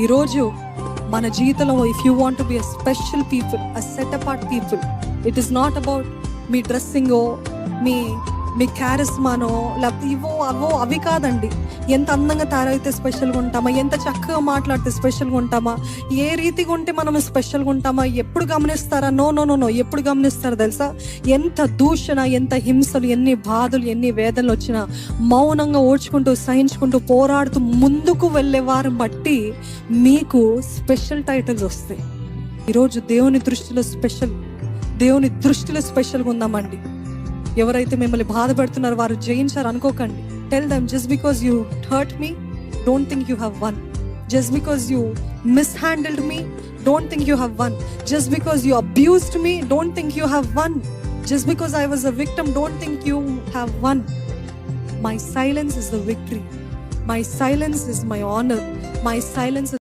ఈరోజు మన జీవితంలో if you want to be a special people, a set apart people, it is not about మీ డ్రెస్సింగో, మీ క్యారిస్మానో, లేకపోతే ఇవో అవో అవి కాదండి. ఎంత అందంగా తయారైతే స్పెషల్గా ఉంటామా, ఎంత చక్కగా మాట్లాడితే స్పెషల్గా ఉంటామా, ఏ రీతిగా ఉంటే మనం స్పెషల్గా ఉంటామా, ఎప్పుడు గమనిస్తారా? నో నో నో నో ఎప్పుడు గమనిస్తారో తెలుసా? ఎంత దూషణ, ఎంత హింసలు, ఎన్ని బాధలు, ఎన్ని వేదనలు వచ్చినా మౌనంగా ఓడ్చుకుంటూ, సహించుకుంటూ, పోరాడుతూ ముందుకు వెళ్ళే వారిని బట్టి మీకు స్పెషల్ టైటిల్స్ వస్తాయి. ఈరోజు దేవుని దృష్టిలో స్పెషల్గా ఉందామండి. ఎవరైతే మిమ్మల్ని బాధపడుతున్నారో వారు జయించారు అనుకోకండి. Tell them, just because you hurt me, don't think you have won. Just because you mishandled me, don't think you have won. Just because you abused me, don't think you have won. Just because I was a victim, don't think you have won. My silence is the victory. My silence is my honor. My silence is